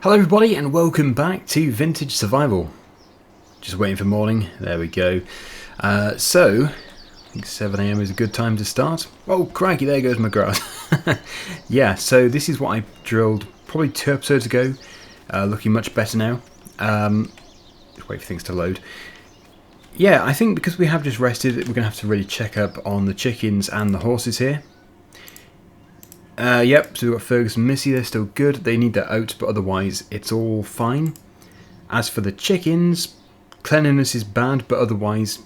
Hello everybody and welcome back to Vintage Survival. Just waiting for morning, there we go. So, I think 7 AM is a good time to start. Oh crikey, there goes my grass. Yeah, so this is what I drilled probably 2 episodes ago. Looking much better now. Just wait for things to load. Yeah, I think because we have just rested, we're going to have to really check up on the chickens and the horses here. Yep, so we've got Ferguson and Massey, they're still good. They need their oats, but otherwise it's all fine. As for the chickens, cleanliness is bad, but otherwise,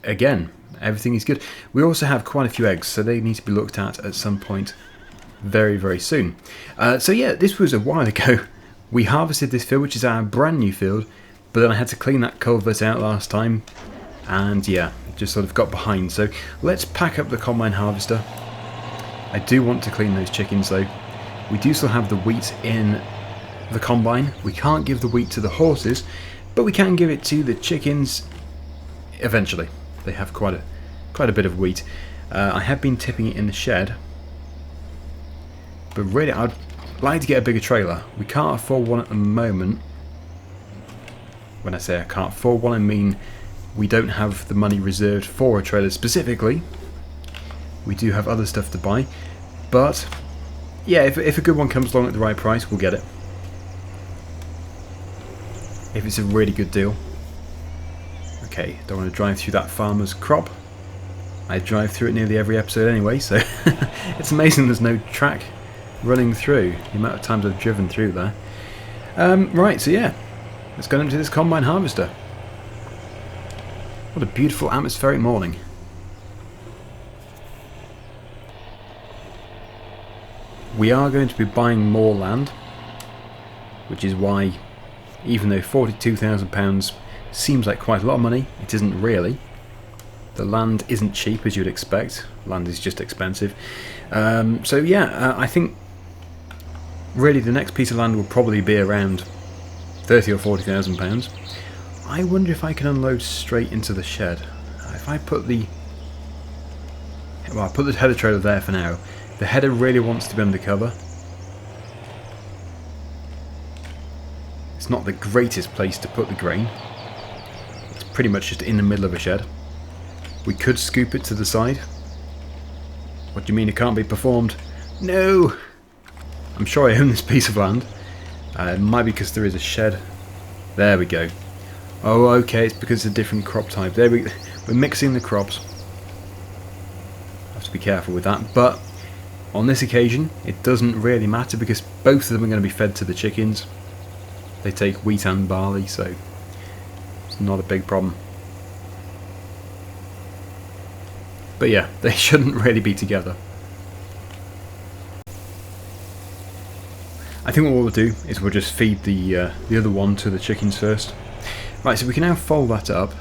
again, everything is good. We also have quite a few eggs, so they need to be looked at some point very, very soon. So yeah, this was a while ago. We harvested this field, which is our brand new field, but then I had to clean that culvert out last time, and yeah, it just sort of got behind. So let's pack up the combine harvester. I do want to clean those chickens though. We do still have the wheat in the combine. We can't give the wheat to the horses, but we can give it to the chickens eventually. They have quite a bit of wheat. I have been tipping it in the shed, but really I'd like to get a bigger trailer. We can't afford one at the moment. When I say I can't afford one, I mean we don't have the money reserved for a trailer specifically. We do have other stuff to buy, but yeah, if a good one comes along at the right price, we'll get it. If it's a really good deal. Okay, don't want to drive through that farmer's crop. I drive through it nearly every episode anyway, so it's amazing there's no track running through. The amount of times I've driven through there. Right, so yeah, let's go into this combine harvester. What a beautiful atmospheric morning. We are going to be buying more land, which is why, even though £42,000 seems like quite a lot of money, it isn't really. The land isn't cheap as you'd expect. Land is just expensive. So yeah, I think really the next piece of land will probably be around £30,000 or £40,000. I wonder if I can unload straight into the shed. If I put the header trailer there for now. The header really wants to be undercover. It's not the greatest place to put the grain. It's pretty much just in the middle of a shed. We could scoop it to the side. What do you mean it can't be performed? No! I'm sure I own this piece of land. It might be because there is a shed. There we go. Oh, okay, it's because it's a different crop type. We're mixing the crops. Have to be careful with that, but on this occasion, it doesn't really matter because both of them are going to be fed to the chickens. They take wheat and barley, so it's not a big problem. But yeah, they shouldn't really be together. I think what we'll do is we'll just feed the other one to the chickens first. Right, so we can now fold that up.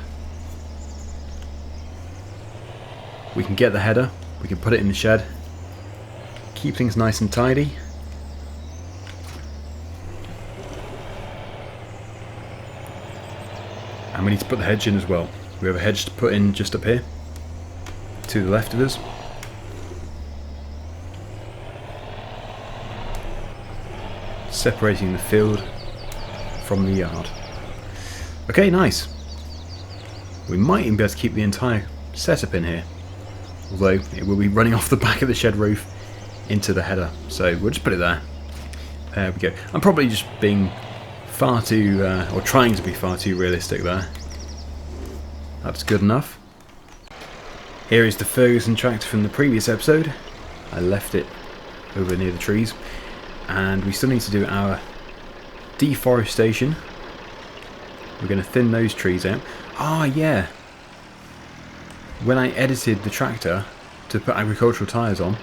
We can get the header, we can put it in the shed. Keep things nice and tidy. And we need to put the hedge in as well. We have a hedge to put in just up here, to the left of us. Separating the field from the yard. Okay, nice. We might even be able to keep the entire setup in here. Although it will be running off the back of the shed roof into the header, so we'll just put it there. There we go. I'm probably just being far too, or trying to be far too realistic there. That's good enough. Here is the Ferguson tractor from the previous episode. I left it over near the trees, and we still need to do our deforestation. We're going to thin those trees out. Ah, yeah. When I edited the tractor to put agricultural tyres on,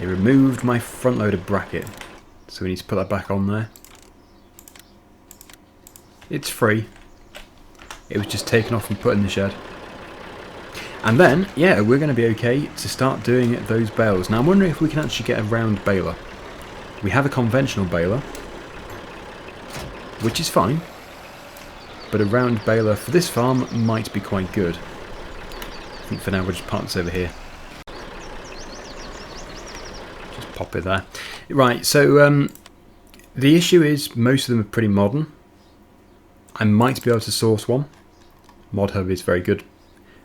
it removed my front loader bracket, so we need to put that back on there. It's free. It was just taken off and put in the shed. And then, yeah, we're going to be okay to start doing those bales. Now I'm wondering if we can actually get a round baler. We have a conventional baler, which is fine, but a round baler for this farm might be quite good. I think for now we'll just park this over here. Just pop it there. Right, so The issue is most of them are pretty modern. I might be able to source one. ModHub is very good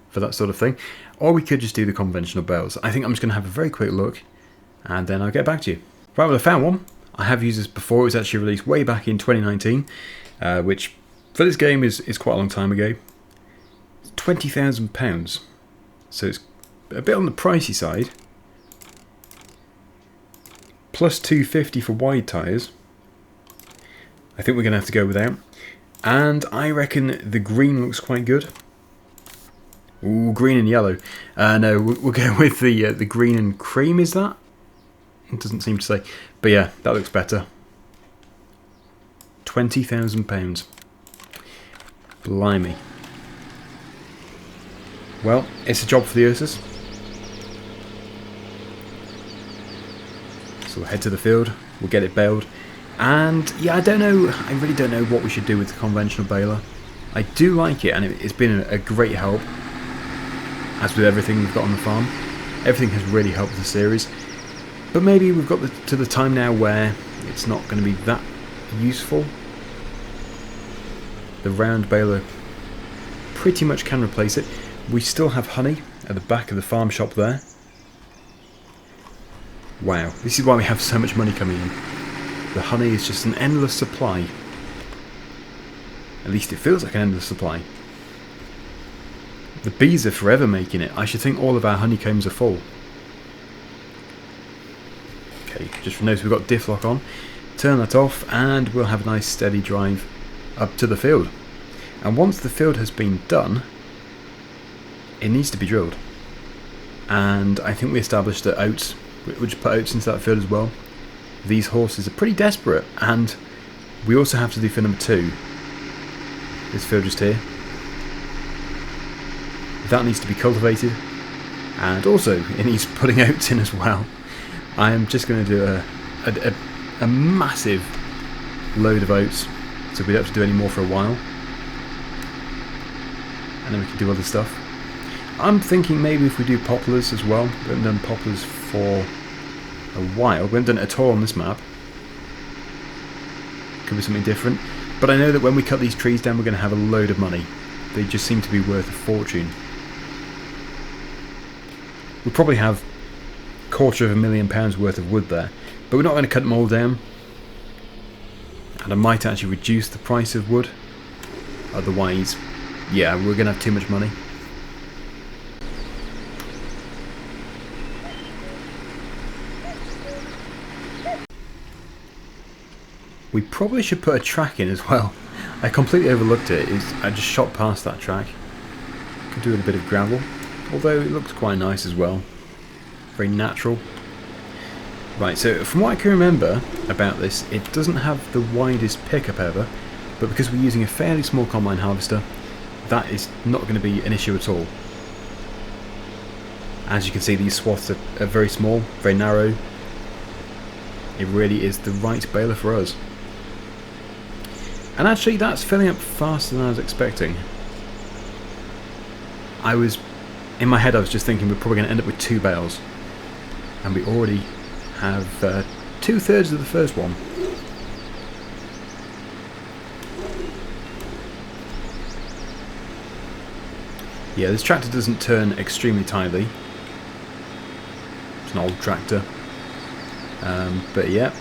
for that sort of thing. Or we could just do the conventional bales. I think I'm just going to have a very quick look and then I'll get back to you. Right, well, I found one. I have used this before. It was actually released way back in 2019, which for this game is quite a long time ago. It's £20,000. So it's a bit on the pricey side. Plus 250 for wide tyres. I think we're going to have to go without. And I reckon the green looks quite good. Ooh, green and yellow. No, we'll go with the green and cream, is that? It doesn't seem to say. But yeah, that looks better. £20,000. Blimey. Well, it's a job for the Ursus. So we'll head to the field. We'll get it baled. And yeah, I really don't know what we should do with the conventional baler. I do like it, and it's been a great help. As with everything we've got on the farm, everything has really helped the series. But maybe we've got to the time now where it's not going to be that useful. The round baler pretty much can replace it. We still have honey at the back of the farm shop there. Wow, this is why we have so much money coming in. The honey is just an endless supply. At least it feels like an endless supply. The bees are forever making it. I should think all of our honeycombs are full. Okay, just for notice we've got diff lock on. Turn that off and we'll have a nice steady drive up to the field. And once the field has been done, it needs to be drilled. And I think we established that oats, we'll just put oats into that field as well. These horses are pretty desperate, and we also have to do field number 2. This field just here. That needs to be cultivated, and also it needs putting oats in as well. I am just going to do a massive load of oats, so we don't have to do any more for a while, and then we can do other stuff. I'm thinking maybe if we do poplars as well. We haven't done poplars for a while. We haven't done it at all on this map. Could be something different. But I know that when we cut these trees down, we're going to have a load of money. They just seem to be worth a fortune. We'll probably have £250,000 worth of wood there, but we're not going to cut them all down. And I might actually reduce the price of wood. Otherwise, yeah, we're going to have too much money. We probably should put a track in as well. I completely overlooked it. I just shot past that track. Could do with a bit of gravel, although it looks quite nice as well. Very natural. Right, so from what I can remember about this, it doesn't have the widest pickup ever, but because we're using a fairly small combine harvester, that is not going to be an issue at all. As you can see, these swaths are very small, very narrow. It really is the right baler for us. And actually, that's filling up faster than I was expecting. In my head I was just thinking we're probably going to end up with 2 bales. And we already have 2/3 of the first one. Yeah, this tractor doesn't turn extremely tightly. It's an old tractor. But yeah,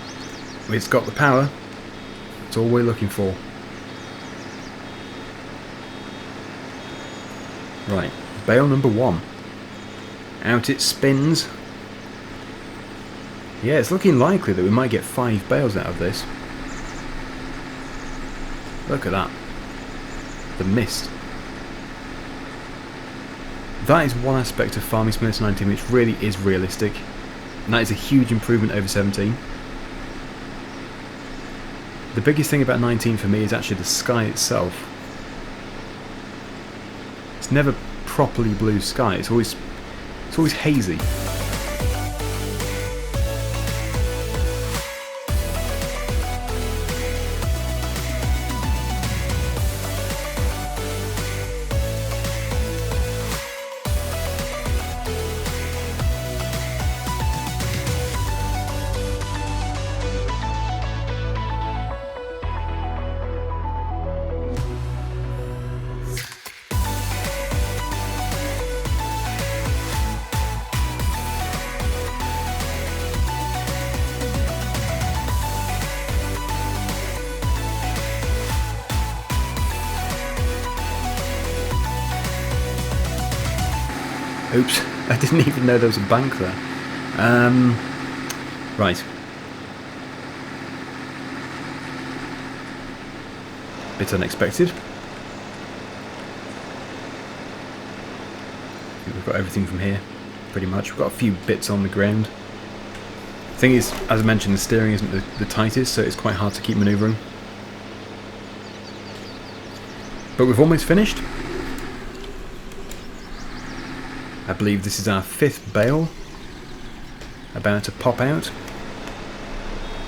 it's got the power. That's all we're looking for. Right, bale number 1. Out it spins. Yeah, it's looking likely that we might get 5 bales out of this. Look at that. The mist. That is one aspect of Farming Simulator 19 which really is realistic. And that is a huge improvement over 17. The biggest thing about 19 for me is actually the sky itself. It's never properly blue sky, it's always hazy. Oops, I didn't even know there was a bank there. Right. Bit unexpected. I think we've got everything from here, pretty much. We've got a few bits on the ground. The thing is, as I mentioned, the steering isn't the tightest, so it's quite hard to keep manoeuvring. But we've almost finished. I believe this is our 5th bale about to pop out.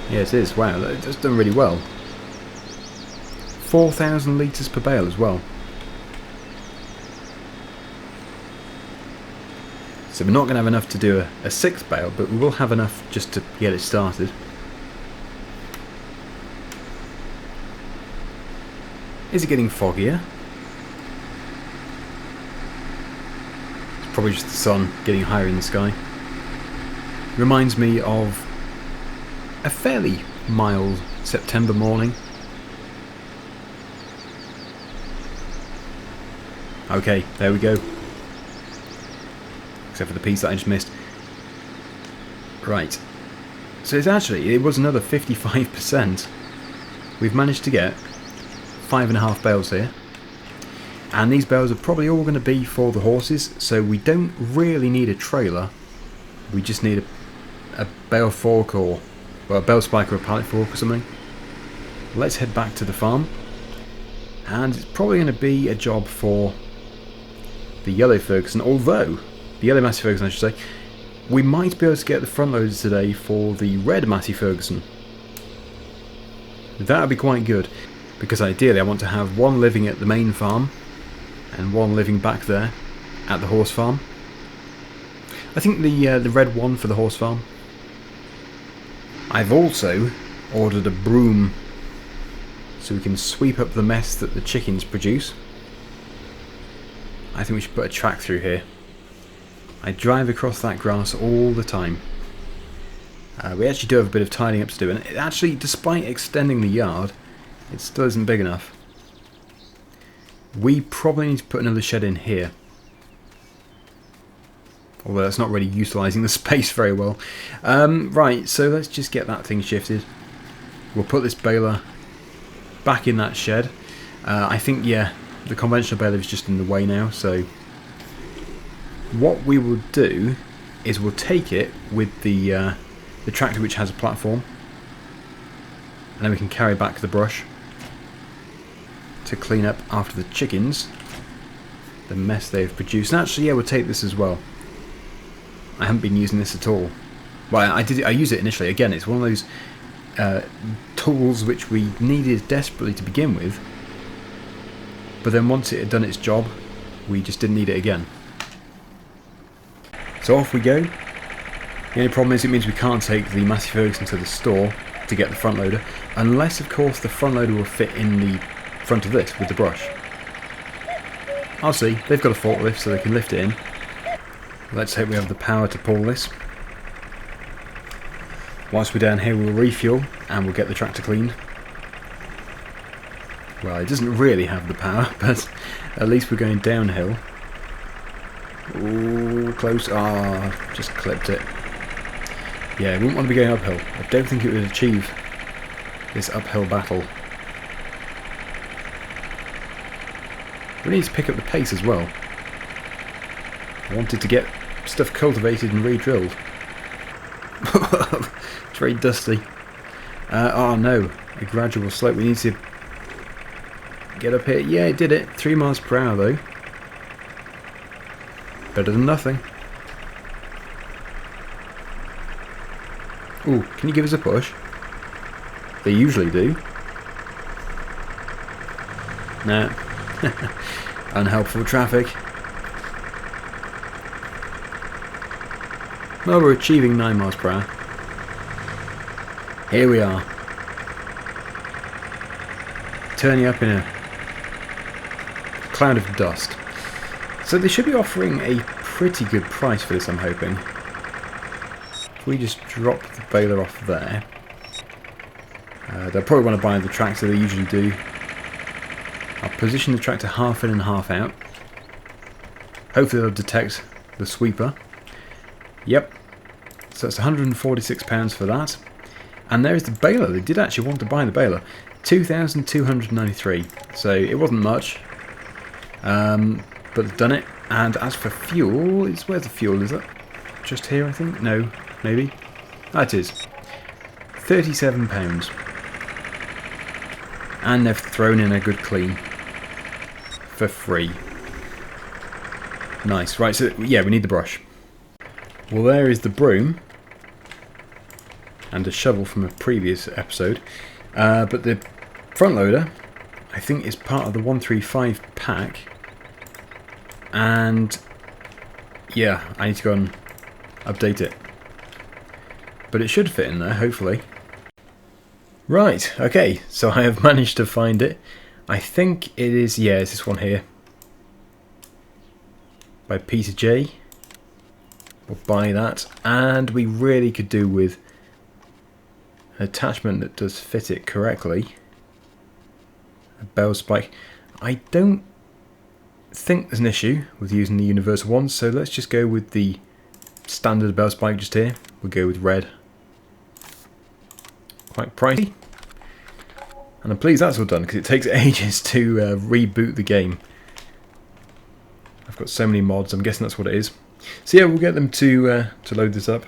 Yes, it is. Wow, that's done really well. 4,000 litres per bale as well. So we're not going to have enough to do a 6th bale, but we will have enough just to get it started. Is it getting foggier? It's probably just the sun getting higher in the sky. Reminds me of a fairly mild September morning. Okay, there we go. Except for the piece that I just missed. Right. So it was another 55%. We've managed to get 5.5 bales here. And these bales are probably all going to be for the horses, so we don't really need a trailer. We just need a bale fork or a bale spike or a pallet fork or something. Let's head back to the farm. And it's probably going to be a job for the yellow Ferguson, although, the yellow Massey Ferguson I should say, we might be able to get the front loaders today for the red Massey Ferguson. That would be quite good, because ideally I want to have one living at the main farm and one living back there at the horse farm. I think the red one for the horse farm. I've also ordered a broom so we can sweep up the mess that the chickens produce. I think we should put a track through here. I drive across that grass all the time. We actually do have a bit of tidying up to do, and it actually, despite extending the yard, it still isn't big enough. We probably need to put another shed in here. Although that's not really utilising the space very well. Right, so let's just get that thing shifted. We'll put this baler back in that shed. I think, yeah, the conventional baler is just in the way now, so what we will do is we'll take it with the tractor which has a platform, and then we can carry back the brush to clean up after the chickens the mess they've produced. And actually, yeah, we'll take this as well. I haven't been using this at all. Well, I use it initially. Again, it's one of those tools which we needed desperately to begin with, but then once it had done its job, we just didn't need it again. So off we go. The only problem is it means we can't take the Massey Ferguson to the store to get the front loader, unless of course the front loader will fit in the front of this with the brush. I'll see. They've got a forklift so they can lift it in. Let's hope we have the power to pull this. Whilst we're down here, we'll refuel and we'll get the tractor cleaned. Well, it doesn't really have the power, but at least we're going downhill. Ooh, close. Ah, just clipped it. Yeah, we wouldn't want to be going uphill. I don't think it would achieve this uphill battle. We need to pick up the pace as well. I wanted to get stuff cultivated and re-drilled. It's very dusty. Oh no, a gradual slope. We need to get up here. Yeah, it did it. 3 miles per hour though. Better than nothing. Ooh, can you give us a push? They usually do. Nah. Unhelpful traffic. Well, we're achieving 9 miles per hour. Here we are. Turning up in a cloud of dust. So they should be offering a pretty good price for this, I'm hoping. If we just drop the baler off there. They'll probably want to buy the tractor, they usually do. I'll position the tractor half in and half out. Hopefully they'll detect the sweeper. Yep. So it's £146 for that. And there's the baler. They did actually want to buy the baler. 2,293. So it wasn't much. But they've done it. And as for fuel, where's the fuel? Is it just here, I think? No, maybe. Ah, it is. £37. And they've thrown in a good clean. For free. Nice. Right, so yeah, we need the brush. Well, there is the broom. And a shovel from a previous episode. But the front loader, I think, is part of the 135 pack. And yeah, I need to go and update it. But it should fit in there, hopefully. Right, okay, so I have managed to find it. I think it is, yeah, it's this one here. By Peter J. We'll buy that. And we really could do with an attachment that does fit it correctly. A bell spike. I don't think there's an issue with using the universal ones, so let's just go with the standard bell spike just here. We'll go with red. Quite pricey. And I'm pleased that's all done, because it takes ages to reboot the game. I've got so many mods, I'm guessing that's what it is. So yeah, we'll get them to load this up.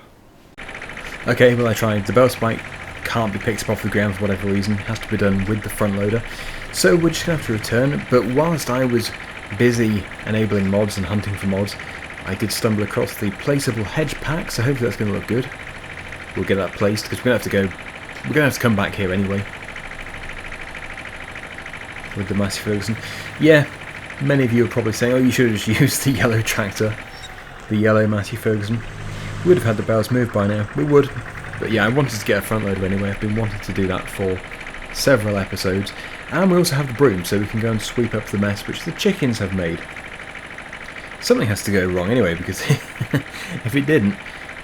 Okay, well I tried. The bell spike can't be picked up off the ground for whatever reason. It has to be done with the front loader. So we're just going to have to return. But whilst I was busy enabling mods and hunting for mods, I did stumble across the placeable hedge pack, so hopefully that's going to look good. We'll get that placed, because we're going to have to go. We're going to have to come back here anyway. With the Massey Ferguson. Yeah, many of you are probably saying, oh, you should have just used the yellow tractor. The yellow Massey Ferguson. We would have had the bells moved by now. We would. But yeah, I wanted to get a front loader anyway. I've been wanting to do that for several episodes. And we also have the broom, so we can go and sweep up the mess which the chickens have made. Something has to go wrong anyway, because if it didn't,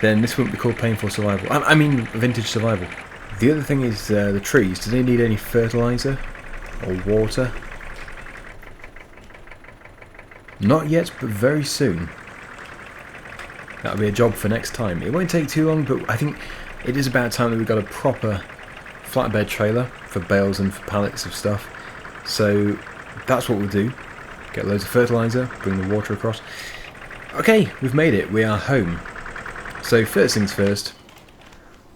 then this wouldn't be called painful survival. I mean, vintage survival. The other thing is the trees. Do they need any fertiliser or water? Not yet, but very soon. That'll be a job for next time. It won't take too long, but I think it is about time that we've got a proper flatbed trailer for bales and for pallets of stuff. So that's what we'll do. Get loads of fertiliser, bring the water across. Okay, we've made it. We are home. So first things first,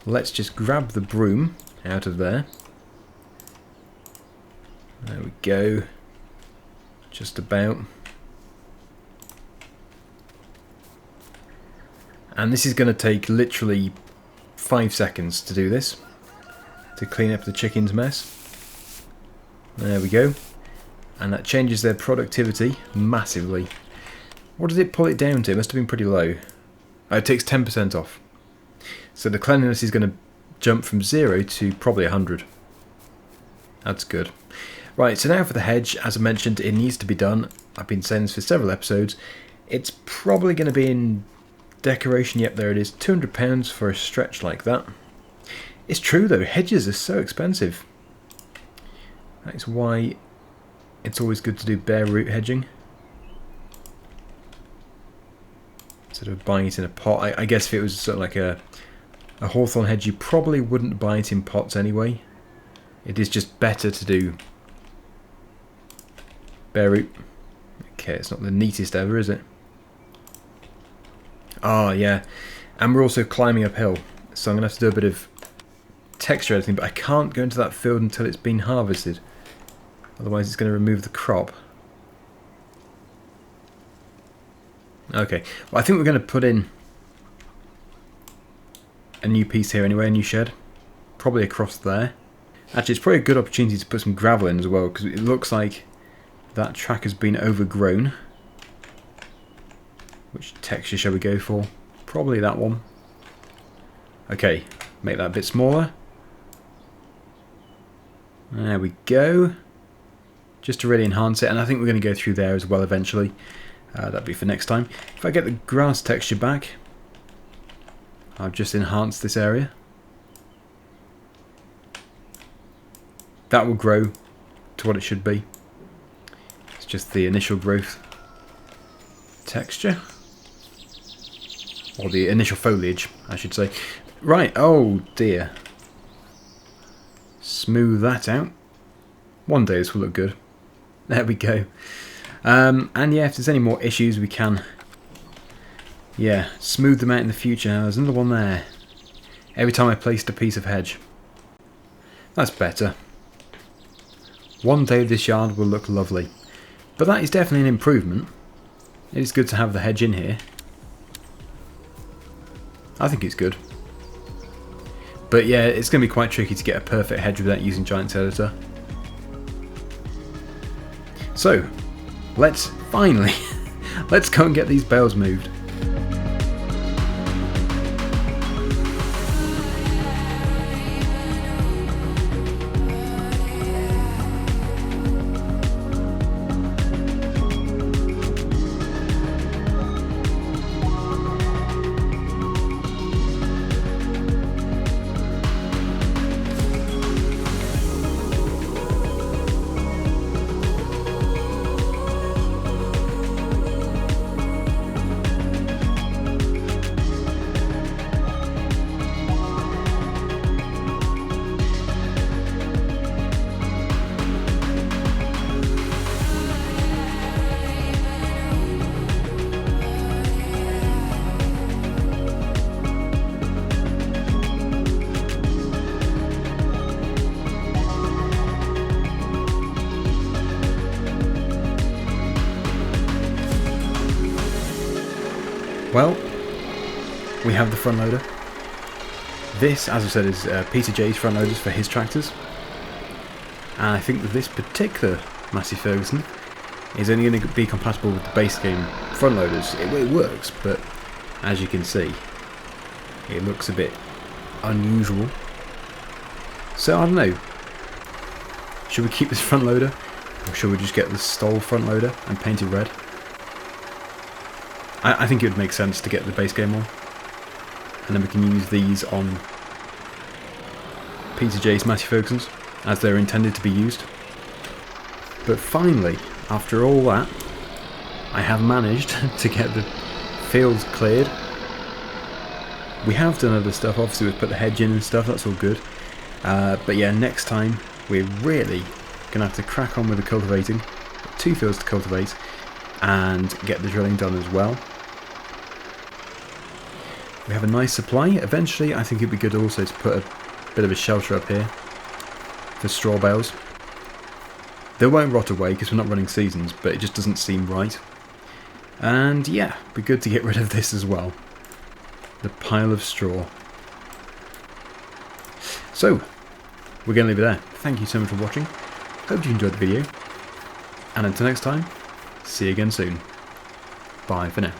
let's just grab the broom out of there. There we go. Just about. And this is going to take literally 5 seconds to do this. To clean up the chicken's mess. There we go. And that changes their productivity massively. What did it pull it down to? It must have been pretty low. Oh, it takes 10% off. So the cleanliness is going to jump from 0 to probably 100. That's good. Right, so now for the hedge. As I mentioned, it needs to be done. I've been saying this for several episodes. It's probably going to be in decoration. Yep, there it is. £200 for a stretch like that. It's true though, hedges are so expensive. That's why it's always good to do bare root hedging. Instead of buying it in a pot. I guess if it was sort of like a hawthorn hedge, you probably wouldn't buy it in pots anyway. It is just better to do bare root. Okay, it's not the neatest ever, is it? Oh yeah, and we're also climbing uphill, so I'm going to have to do a bit of texture editing, but I can't go into that field until it's been harvested. Otherwise it's going to remove the crop. Okay, well I think we're going to put in a new piece here anyway, a new shed. Probably across there. Actually, it's probably a good opportunity to put some gravel in as well, because it looks like that track has been overgrown. Which texture shall we go for? Probably that one. Okay, make that a bit smaller. There we go. Just to really enhance it, and I think we're going to go through there as well eventually. That'll be for next time. If I get the grass texture back, I'll just enhance this area. That will grow to what it should be. It's just the initial growth texture. Or the initial foliage, I should say. Right, oh dear. Smooth that out. One day this will look good. There we go. And yeah, if there's any more issues we can, yeah, smooth them out in the future. There's another one there. Every time I placed a piece of hedge. That's better. One day this yard will look lovely. But that is definitely an improvement. It is good to have the hedge in here. I think it's good. But yeah, it's going to be quite tricky to get a perfect hedge without using Giants Editor. So, let's finally, let's go and get these bales moved. Well, we have the front loader. This, as I said, is Peter J's front loaders for his tractors. And I think that this particular Massey Ferguson is only going to be compatible with the base game front loaders. It works, but as you can see, it looks a bit unusual. So I don't know. Should we keep this front loader, or should we just get the Stoll front loader and paint it red? I think it would make sense to get the base game on, and then we can use these on Peter J's Massey Fergusons as they're intended to be used. But finally, after all that, I have managed to get the fields cleared. We have done other stuff, obviously we've put the hedge in and stuff, that's all good. But yeah, next time we're really going to have to crack on with the cultivating. 2 fields to cultivate and get the drilling done as well. We have a nice supply. Eventually I think it'd be good also to put a bit of a shelter up here for straw bales. They won't rot away because we're not running seasons, but it just doesn't seem right. And yeah, it'd be good to get rid of this as well. The pile of straw. So, we're going to leave it there. Thank you so much for watching. Hope you enjoyed the video. And until next time, see you again soon. Bye for now.